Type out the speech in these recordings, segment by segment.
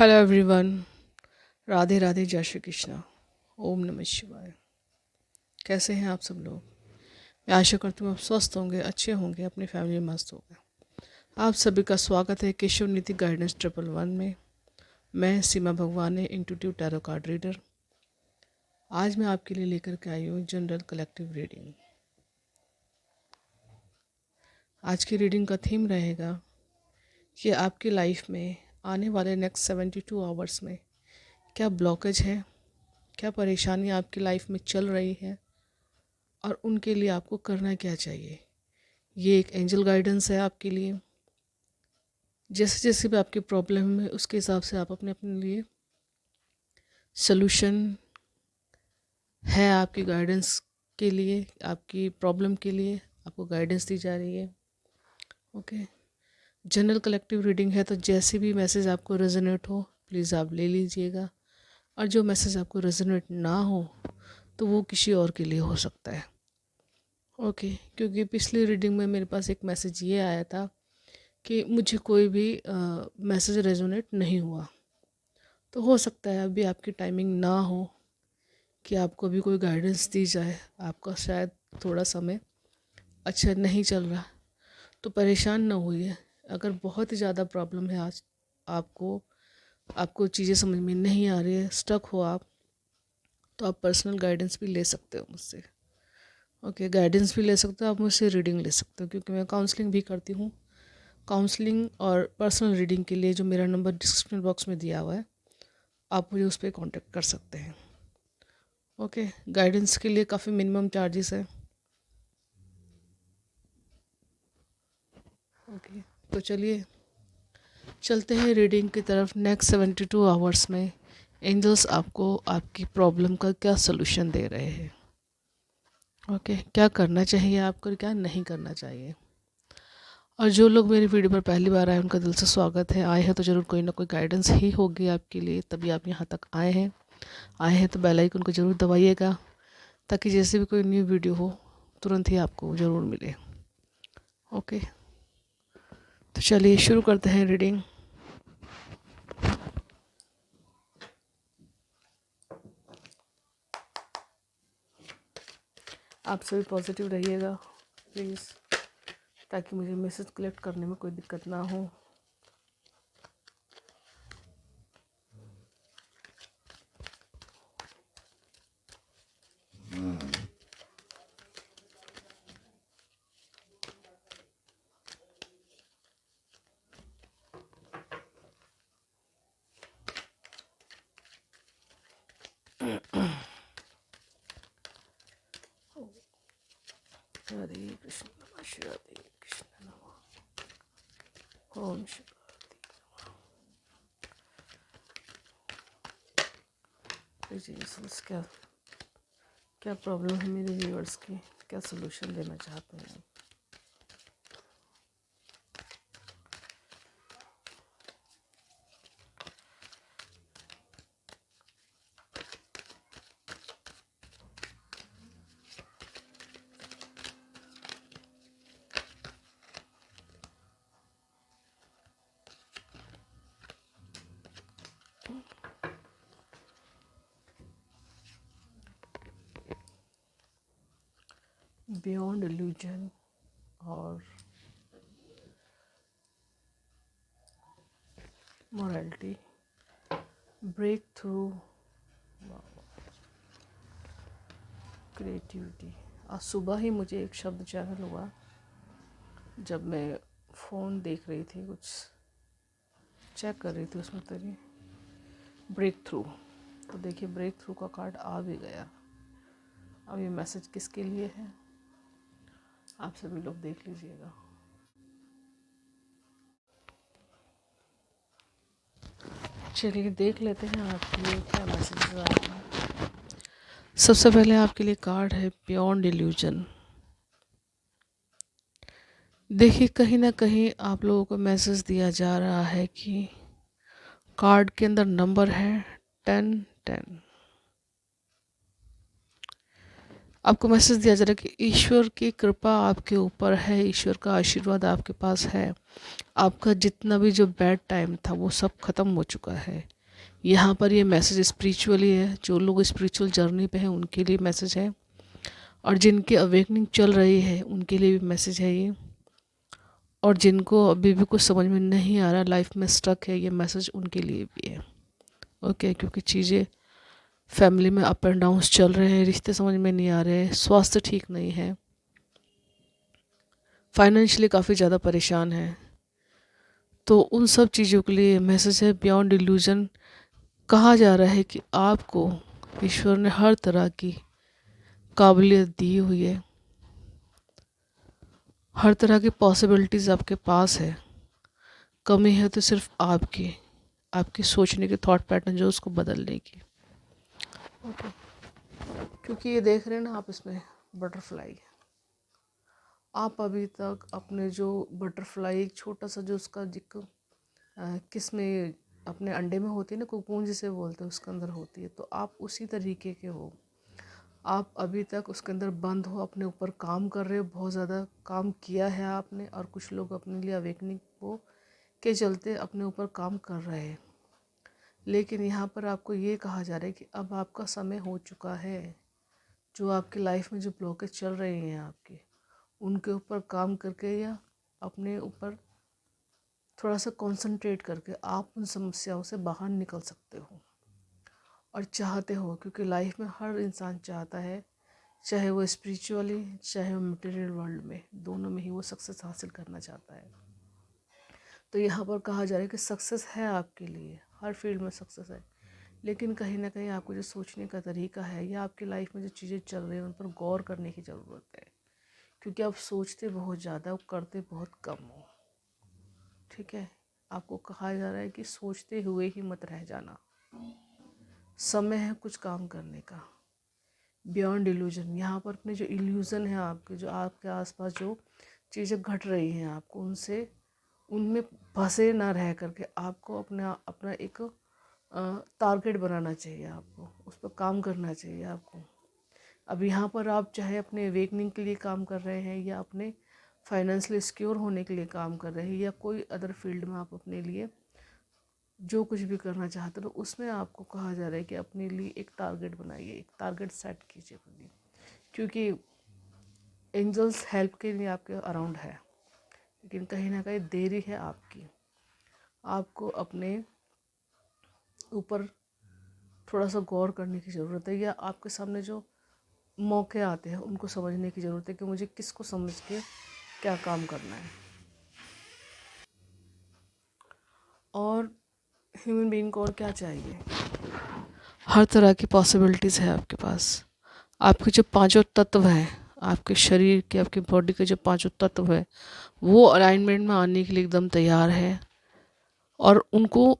Hello everyone. Radhe Radhe, जय श्री कृष्णा। ओम नमः शिवाय। कैसे हैं आप सब लोग? मैं आशा करती हूँ आप स्वस्थ होंगे, अच्छे होंगे, अपनी फैमिली में मस्त होंगे। आप सभी का स्वागत है केशव नीति गाइडेंस 111 में। मैं सीमा भगवान, इंट्यूटिव टैरो कार्ड रीडर। आज मैं आपके लिए लेकर के आई हूँ जनरल कलेक्टिव रीडिंग। आज की रीडिंग का थीम रहेगा कि आपकी लाइफ में आने वाले नेक्स्ट 72 आवर्स में क्या ब्लॉकेज है, क्या परेशानी आपकी लाइफ में चल रही है और उनके लिए आपको करना क्या चाहिए। ये एक एंजल गाइडेंस है आपके लिए। जैसे जैसे भी आपकी प्रॉब्लम है उसके हिसाब से आप अपने अपने लिए सॉल्यूशन है। आपकी गाइडेंस के लिए, आपकी प्रॉब्लम के लिए आपको गाइडेंस दी जा रही है। ओके, जनरल कलेक्टिव रीडिंग है, तो जैसे भी मैसेज आपको रेजोनेट हो प्लीज़ आप ले लीजिएगा, और जो मैसेज आपको रेजोनेट ना हो तो वो किसी और के लिए हो सकता है। ओके, क्योंकि पिछली रीडिंग में मेरे पास एक मैसेज ये आया था कि मुझे कोई भी मैसेज रेजोनेट नहीं हुआ। तो हो सकता है अभी आपकी टाइमिंग ना हो कि आपको अभी कोई गाइडेंस दी जाए। आपका शायद थोड़ा समय अच्छा नहीं चल रहा, तो परेशान ना होइए। अगर बहुत ही ज़्यादा प्रॉब्लम है आज आपको आपको चीज़ें समझ में नहीं आ रही है, स्टक हो आप, तो आप पर्सनल गाइडेंस भी ले सकते हो मुझसे। ओके, गाइडेंस भी ले सकते हो आप मुझसे, रीडिंग ले सकते हो, क्योंकि मैं काउंसलिंग भी करती हूँ। काउंसलिंग और पर्सनल रीडिंग के लिए जो मेरा नंबर डिस्क्रिप्शन बॉक्स में दिया हुआ है, आप मुझे उस पर कॉन्टेक्ट कर सकते हैं। ओके, गाइडेंस के लिए काफ़ी मिनिमम चार्जेस है। ओके, तो चलिए चलते हैं रीडिंग की तरफ। नेक्स्ट 72 आवर्स में एंजल्स आपको आपकी प्रॉब्लम का क्या सलूशन दे रहे हैं। ओके, क्या करना चाहिए आपको, क्या नहीं करना चाहिए। और जो लोग मेरी वीडियो पर पहली बार आए उनका दिल से स्वागत है। आए हैं तो ज़रूर कोई ना कोई गाइडेंस ही होगी आपके लिए, तभी आप यहाँ तक आए हैं तो बेल आइकन को ज़रूर दबाइएगा, ताकि जैसे भी कोई न्यू वीडियो हो तुरंत ही आपको ज़रूर मिले। ओके, तो चलिए शुरू करते हैं रीडिंग। आप सभी पॉजिटिव रहिएगा प्लीज़, ताकि मुझे मैसेज कलेक्ट करने में कोई दिक्कत ना हो। हरे कृष्ण नमः शिवाय, कृष्ण नमः ओम शिवाय। क्या क्या प्रॉब्लम है मेरे व्यूअर्स की, क्या सलूशन देना चाहते हैं। बियॉन्ड इल्यूजन और मोरालिटी, ब्रेक थ्रू, क्रिएटिविटी। आज सुबह ही मुझे एक शब्द चैनल हुआ जब मैं फ़ोन देख रही थी, कुछ चेक कर रही थी, उसमें तभी ब्रेक थ्रू। तो देखिए ब्रेक थ्रू का कार्ड आ भी गया। अब ये मैसेज किसके लिए है आप सभी लोग देख लीजिएगा। चलिए देख लेते हैं आपके लिए क्या मैसेज आ रहा है। सबसे पहले आपके लिए कार्ड है बियॉन्ड इल्यूजन। देखिए कहीं ना कहीं आप लोगों को मैसेज दिया जा रहा है कि कार्ड के अंदर नंबर है 10 10। आपको मैसेज दिया जा रहा है कि ईश्वर की कृपा आपके ऊपर है, ईश्वर का आशीर्वाद आपके पास है। आपका जितना भी जो बैड टाइम था वो सब ख़त्म हो चुका है। यहाँ पर ये मैसेज स्पिरिचुअली है, जो लोग स्पिरिचुअल जर्नी पे हैं उनके लिए मैसेज है, और जिनकी अवेकनिंग चल रही है उनके लिए भी मैसेज है ये। और जिनको अभी भी कुछ समझ में नहीं आ रहा, लाइफ में स्टक है, ये मैसेज उनके लिए भी है। ओके, क्योंकि चीज़ें फैमिली में अप एंड डाउन्स चल रहे हैं, रिश्ते समझ में नहीं आ रहे, स्वास्थ्य ठीक नहीं है, फाइनेंशियली काफ़ी ज़्यादा परेशान है। तो उन सब चीज़ों के लिए मैसेज है बियॉन्ड इल्यूजन। कहा जा रहा है कि आपको ईश्वर ने हर तरह की काबिलियत दी हुई है, हर तरह की पॉसिबिलिटीज़ आपके पास है। कमी है तो सिर्फ आपकी, आपकी सोचने के थॉट पैटर्न जो उसको बदलने की। ओके, क्योंकि ये देख रहे हैं ना आप इसमें बटरफ्लाई, आप अभी तक अपने जो बटरफ्लाई एक छोटा सा जो उसका किस में अपने अंडे में होती है ना, कोकून जिसे बोलते हैं, उसके अंदर होती है, तो आप उसी तरीके के हो। आप अभी तक उसके अंदर बंद हो, अपने ऊपर काम कर रहे हो, बहुत ज़्यादा काम किया है आपने, और कुछ लोग अपने लिए अवेकनिंग को के चलते अपने ऊपर काम कर रहे हैं। लेकिन यहाँ पर आपको ये कहा जा रहा है कि अब आपका समय हो चुका है। जो आपकी लाइफ में जो ब्लॉकेज चल रहे हैं आपके, उनके ऊपर काम करके या अपने ऊपर थोड़ा सा कंसंट्रेट करके आप उन समस्याओं से बाहर निकल सकते हो और चाहते हो। क्योंकि लाइफ में हर इंसान चाहता है, चाहे वो स्पिरिचुअली चाहे वो मटेरियल वर्ल्ड में, दोनों में ही वो सक्सेस हासिल करना चाहता है। तो यहाँ पर कहा जा रहा है कि सक्सेस है आपके लिए, हर फील्ड में सक्सेस है, लेकिन कहीं ना कहीं आपको जो सोचने का तरीका है या आपकी लाइफ में जो चीज़ें चल रही हैं उन पर गौर करने की ज़रूरत है। क्योंकि आप सोचते बहुत ज़्यादा हो, करते बहुत कम हो। ठीक है, आपको कहा जा रहा है कि सोचते हुए ही मत रह जाना, समय है कुछ काम करने का। बियॉन्ड इल्यूजन, यहाँ पर अपने जो इल्यूज़न है आपके, जो आपके आसपास जो चीज़ें घट रही हैं आपको उनसे, उनमें फंसे ना रह करके आपको अपना अपना एक टारगेट बनाना चाहिए, आपको उस पर काम करना चाहिए आपको। अब यहाँ पर आप चाहे अपने अवेकनिंग के लिए काम कर रहे हैं, या अपने फाइनेंशियली सिक्योर होने के लिए काम कर रहे हैं, या कोई अदर फील्ड में आप अपने लिए जो कुछ भी करना चाहते हो, उसमें आपको कहा जा रहा है कि अपने लिए एक टारगेट बनाइए, एक टारगेट सेट कीजिए अपने लिए। क्योंकि एंजल्स हेल्प के लिए आपके अराउंड है, लेकिन कहीं ना कहीं देरी है आपकी। आपको अपने ऊपर थोड़ा सा गौर करने की ज़रूरत है, या आपके सामने जो मौके आते हैं उनको समझने की ज़रूरत है कि मुझे किसको समझ के क्या काम करना है। और ह्यूमन बीइंग को और क्या चाहिए, हर तरह की पॉसिबिलिटीज़ है आपके पास। आपके जो पांचों तत्व हैं, आपके शरीर के, आपके बॉडी के जो पांचों तत्व है, वो अलाइनमेंट में आने के लिए एकदम तैयार है। और उनको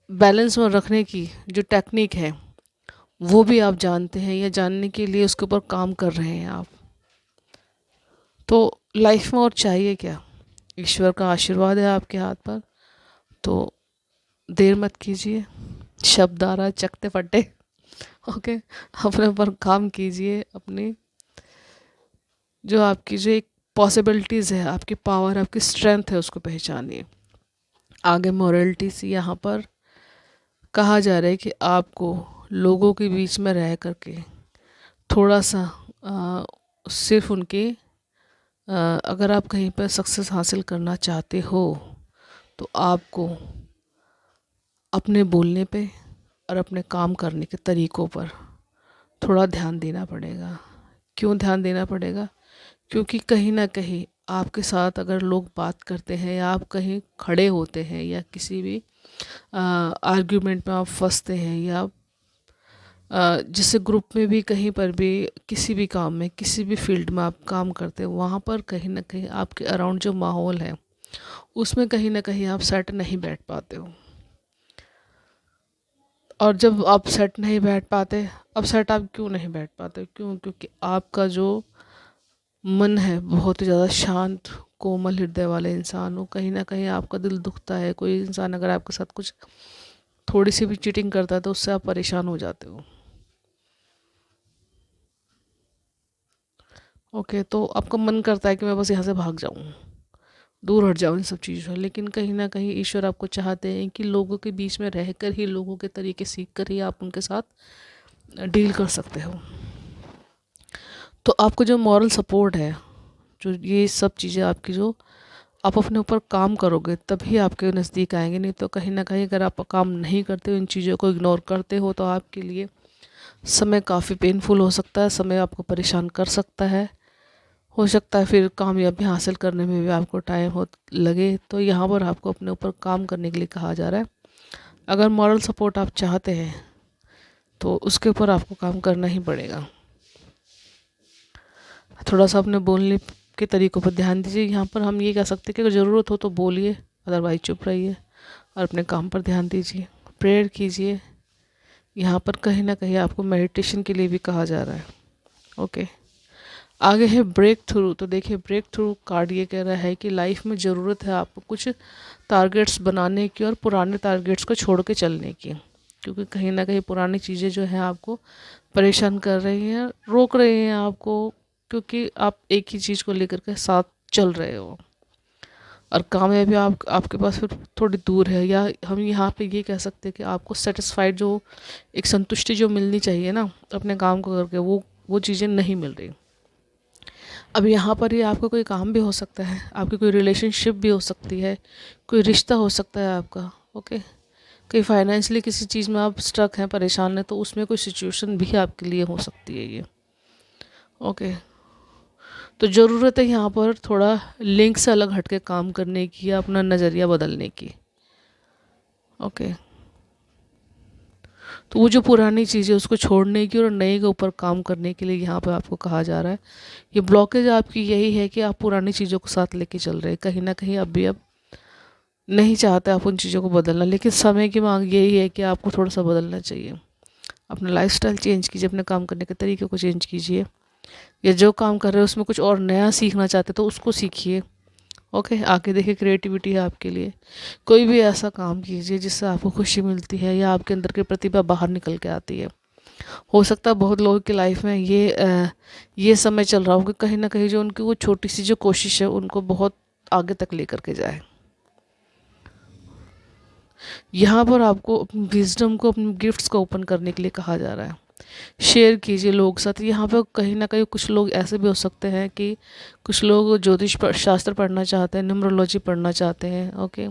बैलेंस में रखने की जो टेक्निक है वो भी आप जानते हैं, या जानने के लिए उसके ऊपर काम कर रहे हैं आप। तो लाइफ में और चाहिए क्या, ईश्वर का आशीर्वाद है आपके हाथ पर। तो देर मत कीजिए, शब्द आ रहा है चकते फटे। ओके, अपने ऊपर काम कीजिए, अपनी जो आपकी जो एक पॉसिबिलिटीज़ है, आपकी पावर, आपकी स्ट्रेंथ है, उसको पहचानिए। आगे मोरलिटी से यहाँ पर कहा जा रहा है कि आपको लोगों के बीच में रह करके थोड़ा सा सिर्फ उनके अगर आप कहीं पर सक्सेस हासिल करना चाहते हो तो आपको अपने बोलने पे और अपने काम करने के तरीक़ों पर थोड़ा ध्यान देना पड़ेगा। क्यों ध्यान देना पड़ेगा? क्योंकि कहीं ना कहीं आपके साथ अगर लोग बात करते हैं, या आप कहीं खड़े होते हैं, या किसी भी आर्ग्यूमेंट में आप फंसते हैं, या जैसे ग्रुप में भी, कहीं पर भी, किसी भी काम में, किसी भी फील्ड में आप काम करते हैं, वहाँ पर कहीं ना कहीं आपके अराउंड जो माहौल है उसमें कहीं ना कहीं आप सेट नहीं बैठ पाते हो। और जब आप सेट नहीं बैठ पाते, अब सेट आप क्यों नहीं बैठ पाते? क्यों? क्योंकि आपका जो मन है बहुत ही ज़्यादा शांत, कोमल हृदय वाले इंसान हो। कहीं ना कहीं आपका दिल दुखता है, कोई इंसान अगर आपके साथ कुछ थोड़ी सी भी चीटिंग करता है तो उससे आप परेशान हो जाते हो। ओके, तो आपका मन करता है कि मैं बस यहाँ से भाग जाऊँ, दूर हट जाओ इन सब चीज़ों से, लेकिन कहीं ना कहीं ईश्वर आपको चाहते हैं कि लोगों के बीच में रहकर ही, लोगों के तरीके सीख कर ही आप उनके साथ डील कर सकते हो। तो आपको जो मॉरल सपोर्ट है, जो ये सब चीज़ें आपकी, जो आप अपने ऊपर काम करोगे तभी आपके नज़दीक आएंगे, नहीं तो कहीं ना कहीं अगर आप काम नहीं करते हो, इन चीज़ों को इग्नोर करते हो, तो आपके लिए समय काफ़ी पेनफुल हो सकता है, समय आपको परेशान कर सकता है। हो सकता है फिर कामयाबी हासिल करने में भी आपको टाइम हो लगे। तो यहाँ पर आपको अपने ऊपर काम करने के लिए कहा जा रहा है। अगर मॉरल सपोर्ट आप चाहते हैं तो उसके ऊपर आपको काम करना ही पड़ेगा। थोड़ा सा अपने बोलने के तरीक़ों पर ध्यान दीजिए। यहाँ पर हम ये कह सकते हैं कि अगर ज़रूरत हो तो बोलिए, अदरवाइज चुप रहिए और अपने काम पर ध्यान दीजिए, प्रेयर कीजिए। यहाँ पर कहीं ना कहीं आपको मेडिटेशन के लिए भी कहा जा रहा है। ओके, आगे है ब्रेक थ्रू। तो देखिए, ब्रेक थ्रू कार्ड ये कह रहा है कि लाइफ में ज़रूरत है आपको कुछ टारगेट्स बनाने की और पुराने टारगेट्स को छोड़ के चलने की, क्योंकि कहीं ना कहीं पुरानी चीज़ें जो हैं आपको परेशान कर रही हैं, रोक रही हैं आपको, क्योंकि आप एक ही चीज़ को लेकर के साथ चल रहे हो और कामयाबी आपके पास फिर थोड़ी दूर है। या हम यहाँ पे ये कह सकते हैं कि आपको सेटिस्फाइड, जो एक संतुष्टि जो मिलनी चाहिए ना अपने काम को करके, वो चीज़ें नहीं मिल रही। अब यहाँ पर ही आपका कोई काम भी हो सकता है, आपकी कोई रिलेशनशिप भी हो सकती है, कोई रिश्ता हो सकता है आपका। ओके, कहीं फाइनेंशियली किसी चीज़ में आप स्ट्रक हैं, परेशान हैं, तो उसमें कोई सिचुएशन भी आपके लिए हो सकती है ये। ओके, तो ज़रूरत है यहाँ पर थोड़ा लिंक से अलग हटके काम करने की या अपना नज़रिया बदलने की। ओके, तो वो जो पुरानी चीज़ है उसको छोड़ने की और नए के ऊपर काम करने के लिए यहाँ पे आपको कहा जा रहा है। ये ब्लॉकेज आपकी यही है कि आप पुरानी चीज़ों को साथ लेके चल रहे हैं, कहीं ना कहीं अब नहीं चाहते आप उन चीज़ों को बदलना, लेकिन समय की मांग यही है कि आपको थोड़ा सा बदलना चाहिए। अपना लाइफस्टाइल चेंज कीजिए, अपने काम करने के तरीके को चेंज कीजिए, या जो काम कर रहे हो उसमें कुछ और नया सीखना चाहते तो उसको सीखिए। ओके, आगे देखिए, क्रिएटिविटी है आपके लिए। कोई भी ऐसा काम कीजिए जिससे आपको खुशी मिलती है या आपके अंदर की प्रतिभा बाहर निकल के आती है। हो सकता है बहुत लोगों की लाइफ में ये समय चल रहा हो कि कहीं ना कहीं जो उनकी वो छोटी सी जो कोशिश है उनको बहुत आगे तक लेकर के जाए। यहाँ पर आपको अपनी विजडम को, अपनी गिफ्ट्स को ओपन करने के लिए कहा जा रहा है। शेयर कीजिए लोगों के साथ। यहाँ पे कहीं ना कहीं कुछ लोग ऐसे भी हो सकते हैं कि कुछ लोग ज्योतिष शास्त्र पढ़ना चाहते हैं, न्यूमरोलॉजी पढ़ना चाहते हैं। ओके,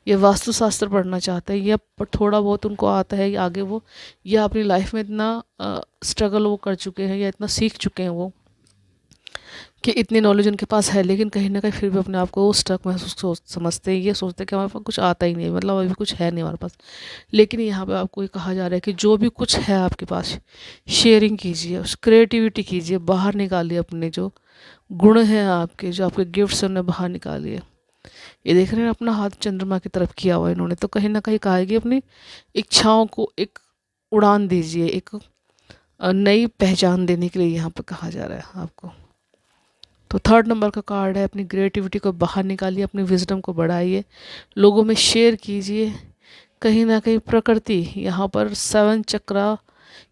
ये वास्तुशास्त्र पढ़ना चाहते हैं, या थोड़ा बहुत उनको आता है आगे वो, या अपनी लाइफ में इतना स्ट्रगल वो कर चुके हैं या इतना सीख चुके हैं वो कि इतनी नॉलेज उनके पास है, लेकिन कहीं ना कहीं फिर भी अपने आप को स्टक महसूस समझते हैं। ये सोचते हैं कि हमारे पास कुछ आता ही नहीं, मतलब अभी कुछ है नहीं हमारे पास। लेकिन यहाँ पे आपको ये कहा जा रहा है कि जो भी कुछ है आपके पास, शेयरिंग कीजिए, उस क्रिएटिविटी कीजिए, बाहर निकालिए अपने जो गुण हैं आपके, जो आपके गिफ्ट्स हैं उन्हें बाहर निकालिए। ये देख रहे हैं अपना हाथ चंद्रमा की तरफ किया हुआ है इन्होंने, तो कहीं ना कहीं कहा है कि अपनी इच्छाओं को एक उड़ान दीजिए, एक नई पहचान देने के लिए यहाँ पे कहा जा रहा है आपको। तो थर्ड नंबर का कार्ड है, अपनी क्रिएटिविटी को बाहर निकालिए, अपनी विजडम को बढ़ाइए, लोगों में शेयर कीजिए। कहीं ना कहीं प्रकृति, यहाँ पर 7 चक्रा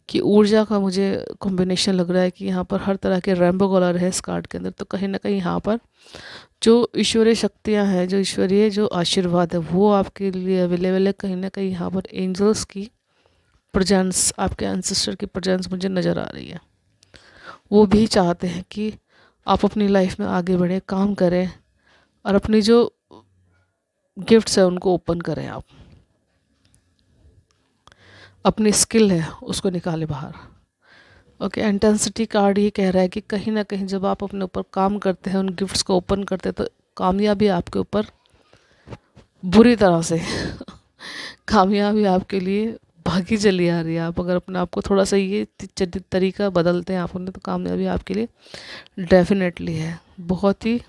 की ऊर्जा का मुझे कॉम्बिनेशन लग रहा है कि यहाँ पर हर तरह के रेनबो कलर है इस कार्ड के अंदर। तो कहीं ना कहीं यहाँ पर जो ईश्वरीय शक्तियाँ हैं, जो ईश्वरीय जो आशीर्वाद है वो आपके लिए अवेलेबल है। कहीं ना कहीं यहाँ पर एंजल्स की प्रेजेंस, आपके एंसेस्टर की प्रेजेंस मुझे नज़र आ रही है। वो भी चाहते हैं कि आप अपनी लाइफ में आगे बढ़ें, काम करें और अपनी जो गिफ्ट्स है उनको ओपन करें। आप अपनी स्किल है उसको निकालें बाहर। ओके, इंटेंसिटी कार्ड ये कह रहा है कि कहीं ना कहीं जब आप अपने ऊपर काम करते हैं, उन गिफ्ट्स को ओपन करते हैं, तो कामयाबी आपके ऊपर बुरी तरह से कामयाबी आपके लिए भागी चली आ रही है। आप अगर अपने आप को थोड़ा सा ये तरीका बदलते हैं आप उन्हें, तो कामयाबी आपके लिए डेफिनेटली है। बहुत ही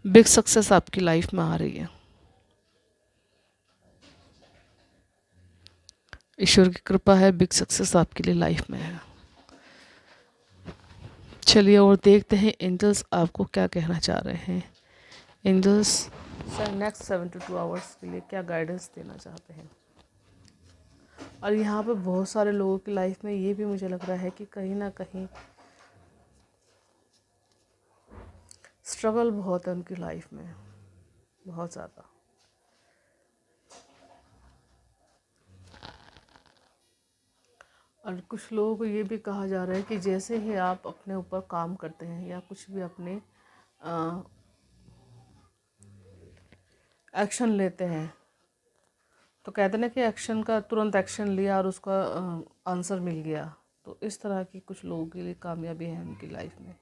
बिग सक्सेस आपकी लाइफ में आ रही है। ईश्वर की कृपा है, बिग सक्सेस आपके लिए लाइफ में है। चलिए और देखते हैं एंजल्स आपको क्या कहना चाह रहे हैं। एंजल्स नेक्स्ट 72 आवर्स के लिए क्या गाइडेंस देना चाहते हैं। और यहाँ पे बहुत सारे लोगों की लाइफ में ये भी मुझे लग रहा है कि कहीं ना कहीं स्ट्रगल बहुत है उनकी लाइफ में, बहुत ज़्यादा। और कुछ लोगों को ये भी कहा जा रहा है कि जैसे ही आप अपने ऊपर काम करते हैं या कुछ भी अपने एक्शन लेते हैं, तो कहते हैं ना कि एक्शन का तुरंत एक्शन लिया और उसका आंसर मिल गया। तो इस तरह की कुछ लोगों के लिए कामयाबी है उनकी लाइफ में।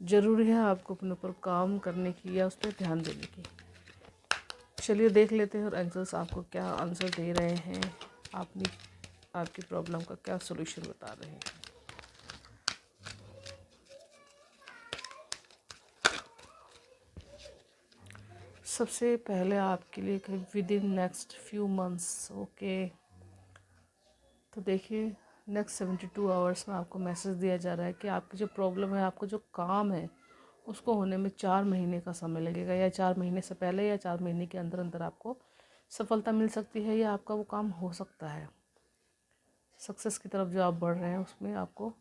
ज़रूरी है आपको अपने ऊपर काम करने की या उस पर ध्यान देने की। चलिए देख लेते हैं और एंजल्स आपको क्या आंसर दे रहे हैं, आपकी प्रॉब्लम का क्या सॉल्यूशन बता रहे हैं। सबसे पहले आपके लिए with in next few months, okay. तो देखिए नेक्स्ट 72 आवर्स में आपको मैसेज दिया जा रहा है कि आपकी जो प्रॉब्लम है, आपको जो काम है, उसको होने में 4 महीने का समय लगेगा, या 4 महीने से पहले या 4 महीने के अंदर अंदर आपको सफलता मिल सकती है, या आपका वो काम हो सकता है। सक्सेस की तरफ जो आप बढ़ रहे हैं उसमें आपको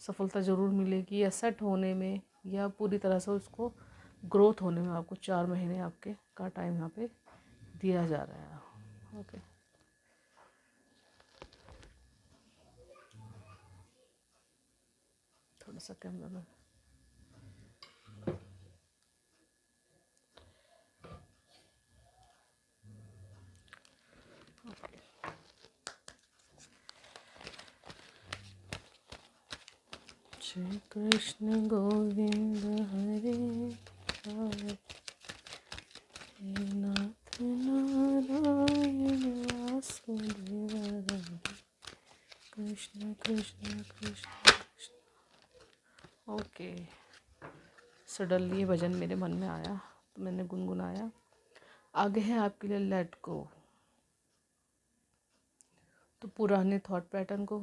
सफलता ज़रूर मिलेगी, या सेट होने में या पूरी तरह से उसको ग्रोथ होने में आपको 4 महीने आपके का टाइम यहाँ पे दिया जा रहा है, ओके। थोड़ा सा कैमरा में श्री कृष्ण गोविंद हरे नाथ नारायण वासुदेव हरे कृष्ण कृष्ण कृष्ण कृष्ण, ओके। सडनली ये भजन मेरे मन में आया तो मैंने गुनगुनाया। आगे है आपके लिए लेट गो। तो पुराने थॉट पैटर्न को,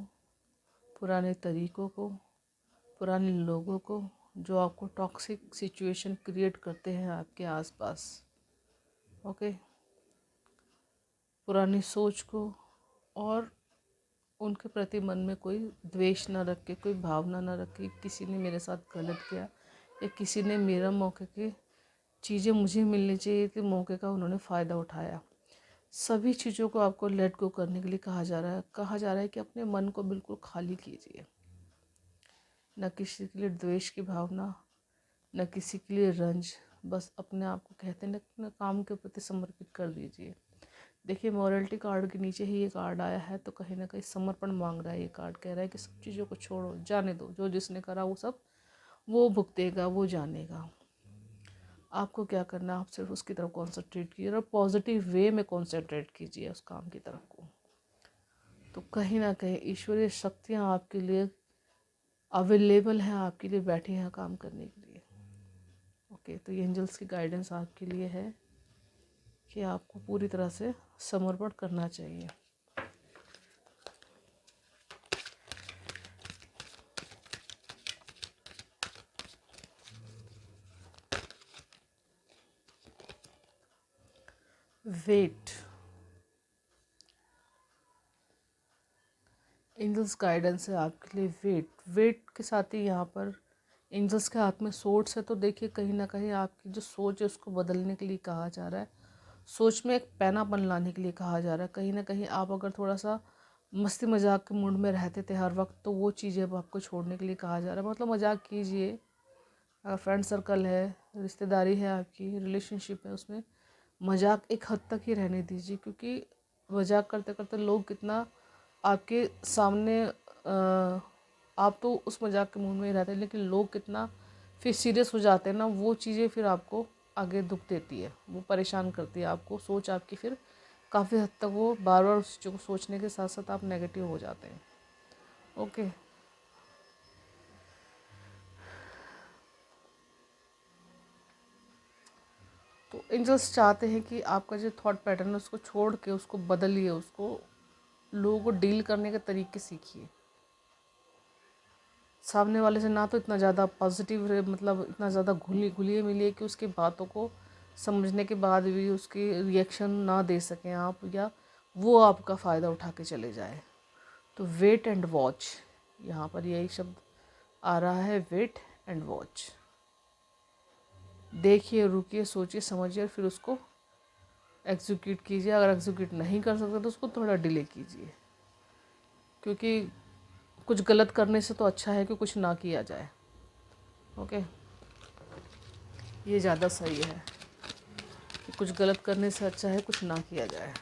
पुराने तरीक़ों को, पुराने लोगों को जो आपको टॉक्सिक सिचुएशन क्रिएट करते हैं आपके आसपास, ओके, पुरानी सोच को, और उनके प्रति मन में कोई द्वेष ना रख के, कोई भावना ना रख के किसी ने मेरे साथ गलत किया या किसी ने मेरा मौके की चीज़ें मुझे मिलनी चाहिए थी, मौके का उन्होंने फ़ायदा उठाया। सभी चीज़ों को आपको लेट गो करने के लिए कहा जा रहा है कि अपने मन को बिल्कुल खाली कीजिए। न किसी के लिए द्वेष की भावना, न किसी के लिए रंज, बस अपने आप को कहते हैं अपने काम के प्रति समर्पित कर दीजिए। देखिए मॉरलिटी कार्ड के नीचे ही ये कार्ड आया है, तो कहीं ना कहीं समर्पण मांग रहा है। ये कार्ड कह रहा है कि सब चीज़ों को छोड़ो, जाने दो, जो जिसने करा वो सब वो भुगतेगा, वो जानेगा। आपको क्या करना है, आप सिर्फ उसकी तरफ कॉन्सेंट्रेट कीजिए और पॉजिटिव वे में कॉन्सेंट्रेट कीजिए उस काम की तरफ को। तो कहीं ना कहीं ईश्वरीय शक्तियाँ आपके लिए अवेलेबल हैं, आपके लिए बैठी हैं काम करने के लिए, ओके। तो ये एंजल्स की गाइडेंस आपके लिए है कि आपको पूरी तरह से समर्पण करना चाहिए। वेट, एंजल्स गाइडेंस है आपके लिए वेट के साथ ही यहाँ पर एंजल्स के हाथ में सोर्ड्स है। तो देखिए कहीं ना कहीं आपकी जो सोच है उसको बदलने के लिए कहा जा रहा है, सोच में एक पैनापन लाने के लिए कहा जा रहा है। कहीं ना कहीं आप अगर थोड़ा सा मस्ती मजाक के मूड में रहते थे हर वक्त, तो वो चीज़ें अब आपको छोड़ने के लिए कहा जा रहा है। मतलब मजाक कीजिए, अगर फ्रेंड सर्कल है, रिश्तेदारी है, आपकी रिलेशनशिप है, उसमें मजाक एक हद तक ही रहने दीजिए, क्योंकि मजाक करते करते लोग कितना आपके सामने आप तो उस मजाक के मूड में ही रहते हैं, लेकिन लोग कितना फिर सीरियस हो जाते हैं ना, वो चीज़ें फिर आपको आगे दुख देती है, वो परेशान करती है आपको। सोच आपकी फिर काफ़ी हद तक वो बार बार उस चीज़ को सोचने के साथ साथ आप नेगेटिव हो जाते हैं, ओके। तो एंजल्स चाहते हैं कि आपका जो थॉट पैटर्न है उसको छोड़ के उसको बदलिए, उसको लोगों को डील करने के तरीके सीखिए। सामने वाले से ना तो इतना ज़्यादा पॉजिटिव रहे, मतलब इतना ज़्यादा घुलिए मिलिए कि उसकी बातों को समझने के बाद भी उसकी रिएक्शन ना दे सकें आप, या वो आपका फ़ायदा उठा के चले जाए। तो वेट एंड वॉच, यहाँ पर यही शब्द आ रहा है, वेट एंड वॉच। देखिए, रुकिए, सोचिए, समझिए और फिर उसको एग्जीक्यूट कीजिए। अगर एग्जीक्यूट नहीं कर सकते तो उसको थोड़ा डिले कीजिए, क्योंकि कुछ गलत करने से तो अच्छा है कि कुछ ना किया जाए। ओके, ये ज़्यादा सही है कि कुछ गलत करने से अच्छा है कुछ ना किया जाए।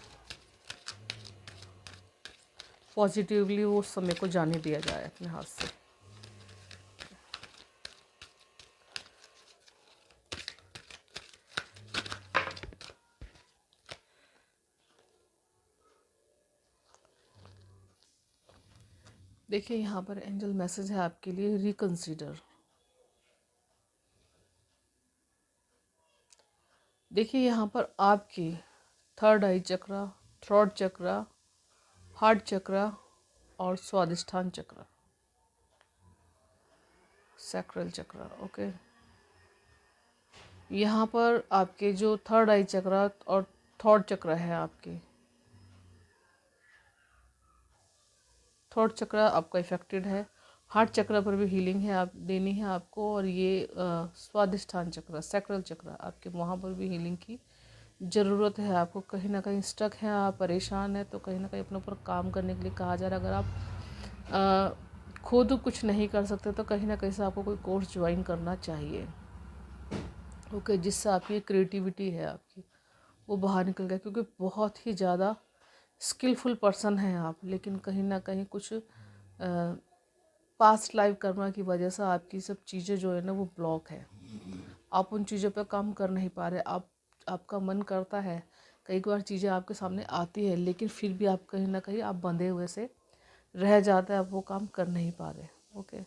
पॉजिटिवली वो समय को जाने दिया जाए अपने हाथ से। देखिए, यहाँ पर एंजल मैसेज है आपके लिए, रिकंसीडर। देखिए, यहाँ पर आपकी थर्ड आई चक्रा, थ्रोट चक्रा, हार्ट चक्रा और स्वादिष्ठान चक्र, सैक्रल चक्र। ओके, यहाँ पर आपके जो थर्ड आई चक्र और थॉट चक्र है, आपके थॉट चक्र आपका इफेक्टेड है। हार्ट चक्र पर भी हीलिंग है आप देनी है आपको, और ये स्वादिष्ठान चक्र, सैक्रल चक्र, आपके वहाँ पर भी हीलिंग की ज़रूरत है आपको। कहीं ना कहीं स्टक है, आप परेशान है, तो कहीं ना कहीं अपने ऊपर काम करने के लिए कहा जा रहा है। अगर आप खुद कुछ नहीं कर सकते तो कहीं ना कहीं से आपको कोई कोर्स ज्वाइन करना चाहिए। ओके, जिससे आपकी क्रिएटिविटी है आपकी वो बाहर निकल गया, क्योंकि बहुत ही ज़्यादा स्किलफुल पर्सन हैं आप, लेकिन कहीं ना कहीं कुछ पास्ट लाइफ कर्मा की वजह से आपकी सब चीज़ें जो है ना वो ब्लॉक है। आप उन चीज़ों पर काम कर नहीं पा रहे। आपका मन करता है, कई बार चीज़ें आपके सामने आती है, लेकिन फिर भी आप कहीं ना कहीं आप बंधे हुए से रह जाते हैं, आप वो काम कर नहीं पा रहे। ओके,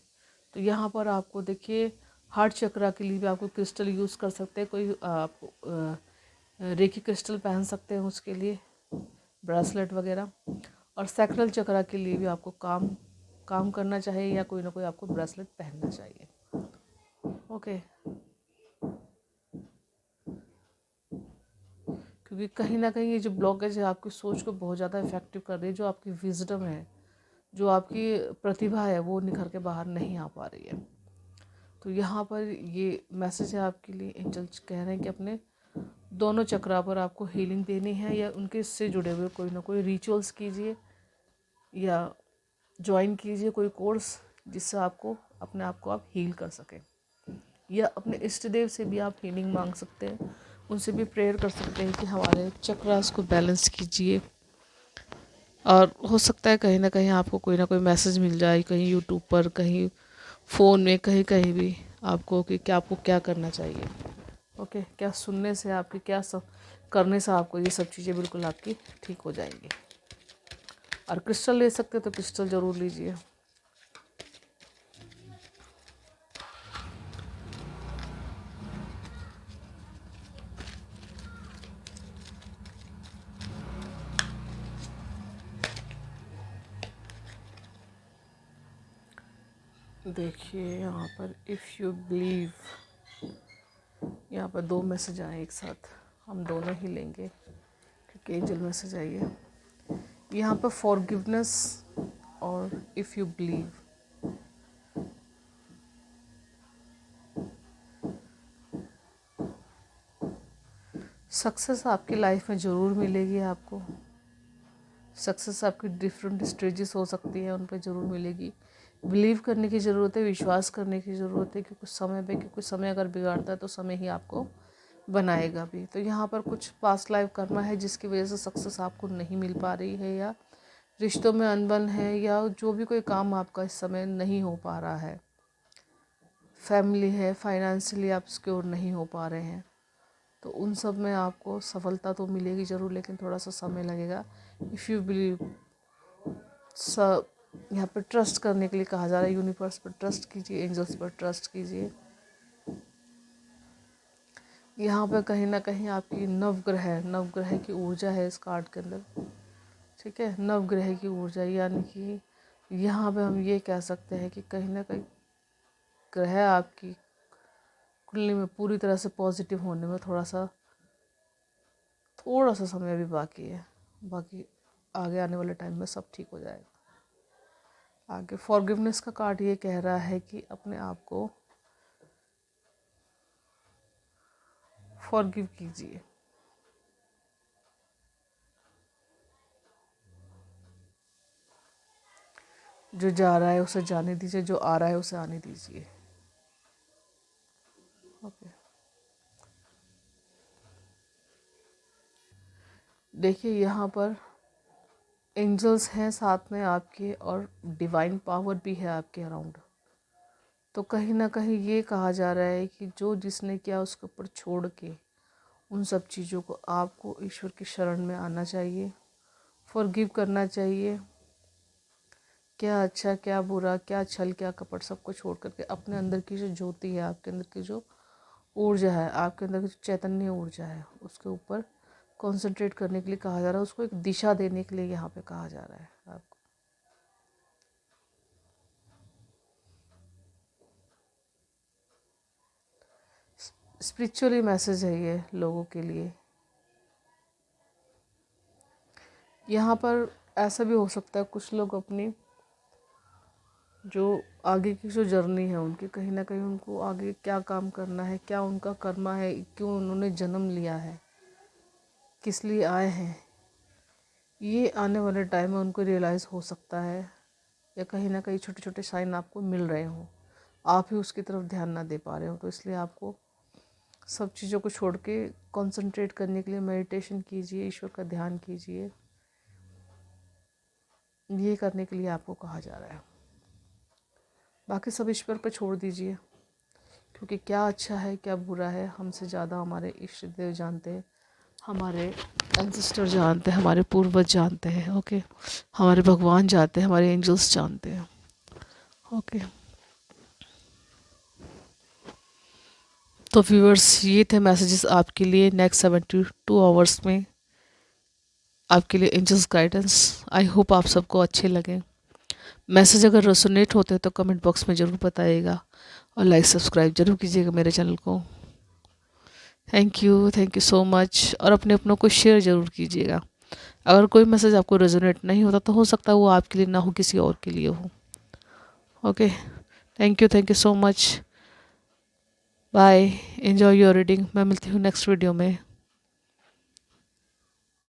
तो यहाँ पर आपको देखिए, हार्ट चक्रा के लिए भी आपको क्रिस्टल यूज़ कर सकते हैं। कोई आप रेकी क्रिस्टल पहन सकते हैं उसके लिए, ब्रेसलेट वगैरह। और सैक्रल चक्रा के लिए भी आपको काम करना चाहिए, या कोई ना कोई आपको ब्रेसलेट पहनना चाहिए। ओके, क्योंकि कहीं ना कहीं ये जो ब्लॉकेज है आपकी सोच को बहुत ज़्यादा इफेक्टिव कर रही है। जो आपकी विजडम है, जो आपकी प्रतिभा है, वो निखर के बाहर नहीं आ पा रही है। तो यहाँ पर ये मैसेज है आपके लिए, एंजल्स कह रहे हैं कि अपने दोनों चक्रा पर आपको हीलिंग देनी है, या उनके से जुड़े हुए कोई ना कोई रिचुअल्स कीजिए, या ज्वाइन कीजिए कोई कोर्स, जिससे आपको अपने आप को आप हील कर सकें। या अपने इष्ट देव से भी आप हीलिंग मांग सकते हैं, उनसे भी प्रेयर कर सकते हैं कि हमारे चक्रास को बैलेंस कीजिए। और हो सकता है कहीं ना कहीं आपको कोई ना कोई मैसेज मिल जाए, कहीं यूट्यूब पर, कहीं फ़ोन में, कहीं कहीं भी आपको, कि क्या आपको क्या करना चाहिए। ओके, क्या सुनने से आपकी, क्या सब करने से आपको ये सब चीज़ें बिल्कुल आपकी ठीक हो जाएंगी। और क्रिस्टल ले सकते तो क्रिस्टल ज़रूर लीजिए। देखिए, यहाँ पर इफ़ यू बिलीव, यहाँ पर दो मैसेज आए एक साथ, हम दोनों ही लेंगे क्योंकि एंजल मैसेज आइए। यहाँ पर फॉरगिवनेस और इफ़ यू बिलीव। सक्सेस आपकी लाइफ में ज़रूर मिलेगी आपको। सक्सेस आपकी डिफरेंट स्टेजेस हो सकती है, उन पर ज़रूर मिलेगी। बिलीव करने की ज़रूरत है, विश्वास करने की ज़रूरत है कि कुछ समय पे, कि कुछ समय अगर बिगाड़ता है तो समय ही आपको बनाएगा भी। तो यहाँ पर कुछ पास्ट लाइफ कर्मा है जिसकी वजह से सक्सेस आपको नहीं मिल पा रही है, या रिश्तों में अनबन है, या जो भी कोई काम आपका इस समय नहीं हो पा रहा है। फैमिली है, फाइनेंशियली आप सिक्योर नहीं हो पा रहे हैं, तो उन सब में आपको सफलता तो मिलेगी ज़रूर, लेकिन थोड़ा सा समय लगेगा। इफ़ यू बिलीव, सब यहाँ पर ट्रस्ट करने के लिए कहा जा रहा है। यूनिवर्स पर ट्रस्ट कीजिए, एंजल्स पर ट्रस्ट कीजिए। यहाँ पर कहीं ना कहीं आपकी नवग्रह की ऊर्जा है इस कार्ड के अंदर। ठीक है, नवग्रह की ऊर्जा, यानी कि यहाँ पे हम ये कह सकते हैं कि कहीं ना कहीं ग्रह आपकी कुंडली में पूरी तरह से पॉजिटिव होने में थोड़ा सा समय भी बाकी है। बाकी आगे आने वाले टाइम में सब ठीक हो जाएगा। आगे फॉरगिवनेस का कार्ड ये कह रहा है कि अपने आप को फॉरगिव कीजिए। जो जा रहा है उसे जाने दीजिए, जो आ रहा है उसे आने दीजिए। ओके, देखिए यहाँ पर एंजल्स हैं साथ में आपके, और डिवाइन पावर भी है आपके अराउंड। तो कहीं ना कहीं ये कहा जा रहा है कि जो जिसने किया उसके ऊपर छोड़ के उन सब चीज़ों को आपको ईश्वर की शरण में आना चाहिए, फॉरगिव करना चाहिए। क्या अच्छा क्या बुरा, क्या छल क्या कपट, सबको छोड़ करके अपने अंदर की जो ज्योति है, आपके अंदर की जो ऊर्जा है, आपके अंदर की जो चैतन्य ऊर्जा है, उसके ऊपर कंसंट्रेट करने के लिए कहा जा रहा है। उसको एक दिशा देने के लिए यहाँ पे कहा जा रहा है आपको। स्पिरिचुअली मैसेज है ये लोगों के लिए। यहाँ पर ऐसा भी हो सकता है कुछ लोग अपनी जो आगे की जो जर्नी है उनकी, कहीं ना कहीं उनको आगे क्या काम करना है, क्या उनका कर्मा है, क्यों उन्होंने जन्म लिया है, किस लिए आए हैं, ये आने वाले टाइम में उनको रियलाइज़ हो सकता है, या कहीं ना कहीं छोटे छोटे साइन आपको मिल रहे हों, आप ही उसकी तरफ ध्यान ना दे पा रहे हो। तो इसलिए आपको सब चीज़ों को छोड़ के कंसंट्रेट करने के लिए मेडिटेशन कीजिए, ईश्वर का ध्यान कीजिए। ये करने के लिए आपको कहा जा रहा है। बाकी सब ईश्वर पर छोड़ दीजिए, क्योंकि क्या अच्छा है क्या बुरा है हमसे ज़्यादा हमारे इष्ट देव जानते हैं, हमारे एंसेस्टर जानते हैं, हमारे पूर्वज जानते हैं। ओके, हमारे भगवान जानते हैं, हमारे एंजल्स जानते हैं। ओके, तो व्यूअर्स ये थे मैसेजेस आपके लिए। नेक्स्ट 72 आवर्स में आपके लिए एंजल्स गाइडेंस। आई होप आप सबको अच्छे लगे। मैसेज अगर रेसोनेट होते हैं तो कमेंट बॉक्स में ज़रूर बताइएगा, और लाइक सब्सक्राइब जरूर कीजिएगा मेरे चैनल को। Thank you so much. और अपने अपनों को शेयर ज़रूर कीजिएगा। अगर कोई मैसेज आपको रेजोनेट नहीं होता तो हो सकता है वो आपके लिए ना हो, किसी और के लिए हो। Okay, thank you so much. Bye, enjoy your reading. मैं मिलती हूँ नेक्स्ट वीडियो में।